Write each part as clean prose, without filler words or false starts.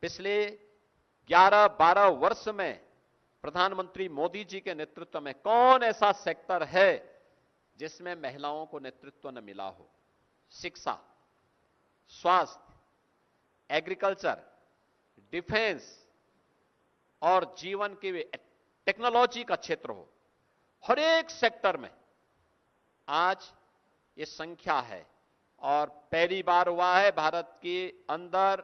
पिछले 11-12 वर्ष में प्रधानमंत्री मोदी जी के नेतृत्व में कौन ऐसा सेक्टर है जिसमें महिलाओं को नेतृत्व न मिला हो? शिक्षा, स्वास्थ्य, एग्रीकल्चर, डिफेंस और जीवन की टेक्नोलॉजी का क्षेत्र हो, हर एक सेक्टर में आज ये संख्या है। और पहली बार हुआ है भारत के अंदर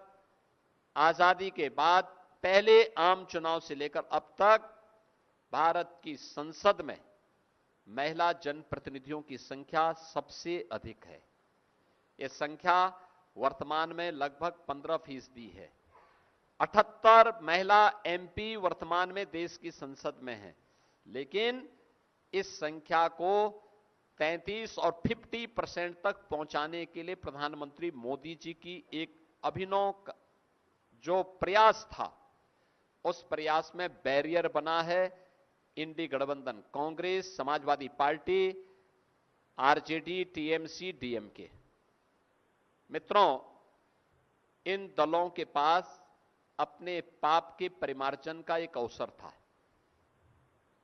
आजादी के बाद पहले आम चुनाव से लेकर अब तक भारत की संसद में महिला जनप्रतिनिधियों की संख्या सबसे अधिक है। यह संख्या वर्तमान में लगभग 15% है। 78 महिला एमपी वर्तमान में देश की संसद में हैं, लेकिन इस संख्या को 33 और 50% तक पहुंचाने के लिए प्रधानमंत्री मोदी जी की एक अभिनव जो प्रयास था, उस प्रयास में बैरियर बना है इंडी गठबंधन, Congress, Samajwadi party, RJD, TMC, DMK. मित्रों, इन दलों के पास अपने पाप के परिमार्जन का एक अवसर था।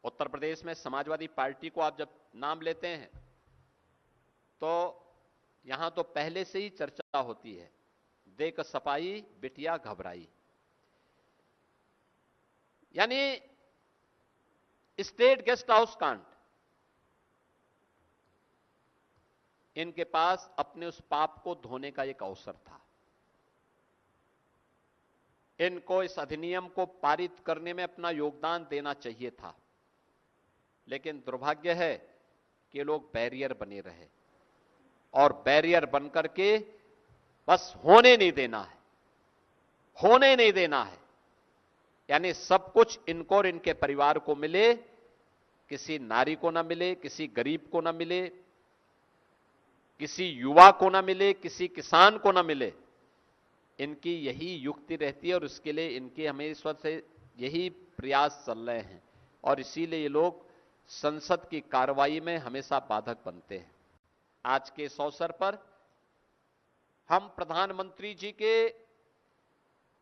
उत्तर प्रदेश में समाजवादी पार्टी को आप जब नाम लेते हैं तो यहां तो पहले से ही चर्चा होती है, देख सपाई बिटिया घबराई। यानी स्टेट गेस्ट हाउस कांड, इनके पास अपने उस पाप को धोने का एक अवसर था। इनको इस अधिनियम को पारित करने में अपना योगदान देना चाहिए था, लेकिन दुर्भाग्य है कि लोग बैरियर बने रहे और बैरियर बनकर के बस होने नहीं देना है, होने नहीं देना है। यानी सब कुछ इनको और इनके परिवार को मिले, किसी नारी को ना मिले, किसी गरीब को ना मिले, किसी युवा को ना मिले, किसी किसान को ना मिले। इनकी यही युक्ति रहती है और इसके लिए इनके हमेशा से यही प्रयास चल रहे हैं और इसीलिए ये लोग संसद की कार्रवाई में हमेशा बाधक बनते हैं। आज के इस अवसर पर हम प्रधानमंत्री जी के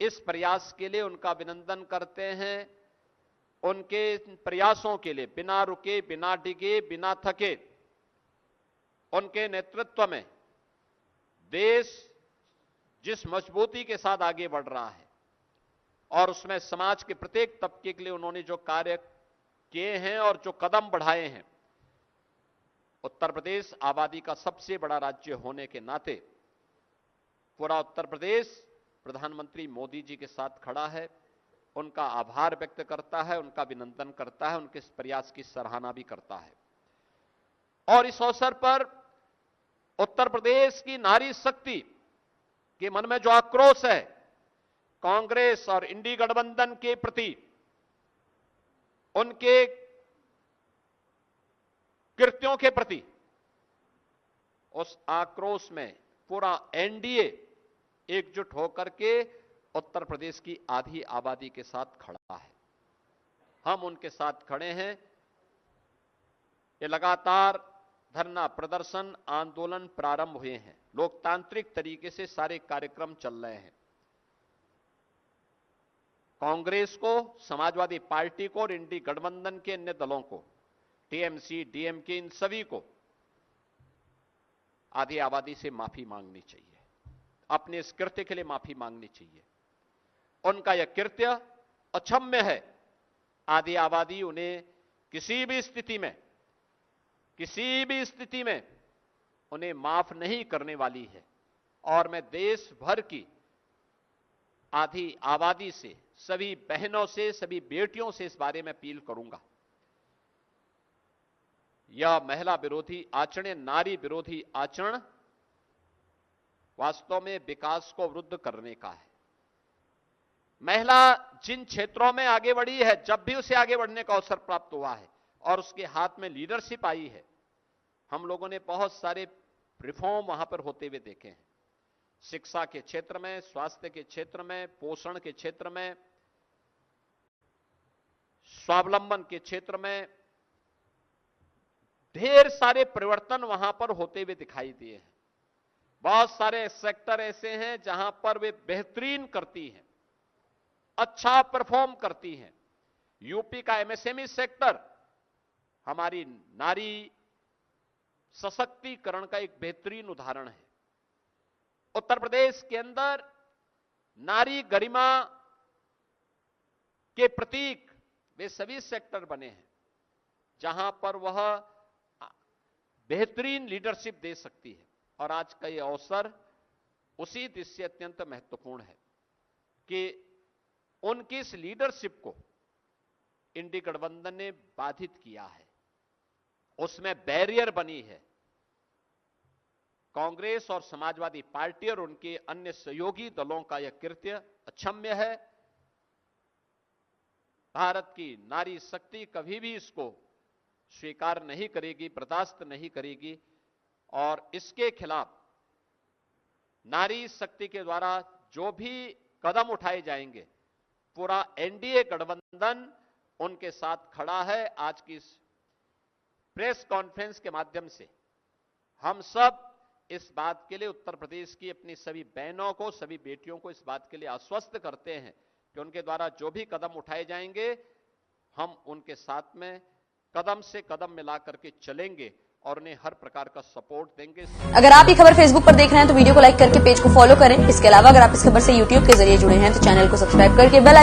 इस प्रयास के लिए उनका अभिनंदन करते हैं। उनके प्रयासों के लिए बिना रुके, बिना डिगे, बिना थके उनके नेतृत्व में देश जिस मजबूती के साथ आगे बढ़ रहा है और उसमें समाज के प्रत्येक तबके के लिए उन्होंने जो कार्य किए हैं और जो कदम बढ़ाए हैं, उत्तर प्रदेश आबादी का सबसे बड़ा राज्य होने के नाते पूरा उत्तर प्रदेश प्रधानमंत्री मोदी जी के साथ खड़ा है, उनका आभार व्यक्त करता है, उनका अभिनंदन करता है, उनके इस प्रयास की सराहना भी करता है। और इस अवसर पर उत्तर प्रदेश की नारी शक्ति के मन में जो आक्रोश है कांग्रेस और इंडी गठबंधन के प्रति, उनके कृत्यों के प्रति, उस आक्रोश में पूरा एनडीए एकजुट होकर के उत्तर प्रदेश की आधी आबादी के साथ खड़ा है। हम उनके साथ खड़े हैं। ये लगातार धरना प्रदर्शन आंदोलन प्रारंभ हुए हैं, लोकतांत्रिक तरीके से सारे कार्यक्रम चल रहे हैं। कांग्रेस को, समाजवादी पार्टी को और इंडी गठबंधन के अन्य दलों को, टीएमसी, डीएमके, इन सभी को आधी आबादी से माफी मांगनी चाहिए, अपने इस कृत्य के लिए माफी मांगनी चाहिए। उनका यह कृत्य अक्षम्य है। आधी आबादी उन्हें किसी भी स्थिति में उन्हें माफ नहीं करने वाली है और मैं देश भर की आधी आबादी से, सभी बहनों से, सभी बेटियों से इस बारे में अपील करूंगा। यह महिला विरोधी आचरण, नारी विरोधी आचरण वास्तव में विकास को अवरुद्ध करने का है। महिला जिन क्षेत्रों में आगे बढ़ी है, जब भी उसे आगे बढ़ने का अवसर प्राप्त हुआ है और उसके हाथ में लीडरशिप आई है, हम लोगों ने बहुत सारे रिफॉर्म वहां पर होते हुए देखे हैं। शिक्षा के क्षेत्र में, स्वास्थ्य के क्षेत्र में, पोषण के क्षेत्र में, स्वावलंबन के क्षेत्र में ढेर सारे परिवर्तन वहां पर होते हुए दिखाई दिए हैं। बहुत सारे सेक्टर ऐसे हैं जहां पर वे बेहतरीन करती हैं अच्छा परफॉर्म करती हैं। यूपी का एमएसएमई सेक्टर हमारी नारी सशक्तिकरण का एक बेहतरीन उदाहरण है। उत्तर प्रदेश के अंदर नारी गरिमा के प्रतीक वे सभी सेक्टर बने हैं जहां पर वह बेहतरीन लीडरशिप दे सकती है। और आज का यह अवसर उसी दृष्टि से अत्यंत महत्वपूर्ण है कि उनकी इस लीडरशिप को इंडी गठबंधन ने बाधित किया है, उसमें बैरियर बनी है। कांग्रेस और समाजवादी पार्टी और उनके अन्य सहयोगी दलों का यह कृत्य अक्षम्य है। भारत की नारी शक्ति कभी भी इसको स्वीकार नहीं करेगी, बर्दाश्त नहीं करेगी और इसके खिलाफ नारी शक्ति के द्वारा जो भी कदम उठाए जाएंगे पूरा एनडीए गठबंधन उनके साथ खड़ा है। आज की इस प्रेस कॉन्फ्रेंस के माध्यम से हम सब इस बात के लिए उत्तर प्रदेश की अपनी सभी बहनों को, सभी बेटियों को इस बात के लिए आश्वस्त करते हैं कि उनके द्वारा जो भी कदम उठाए जाएंगे हम उनके साथ में कदम से कदम मिला करके चलेंगे और उन्हें हर प्रकार का सपोर्ट देंगे। अगर आप ये खबर फेसबुक पर देख रहे हैं तो वीडियो को लाइक करके पेज को फॉलो करें। इसके अलावा अगर आप इस खबर से यूट्यूब के जरिए जुड़े हैं तो चैनल को सब्सक्राइब करके बेल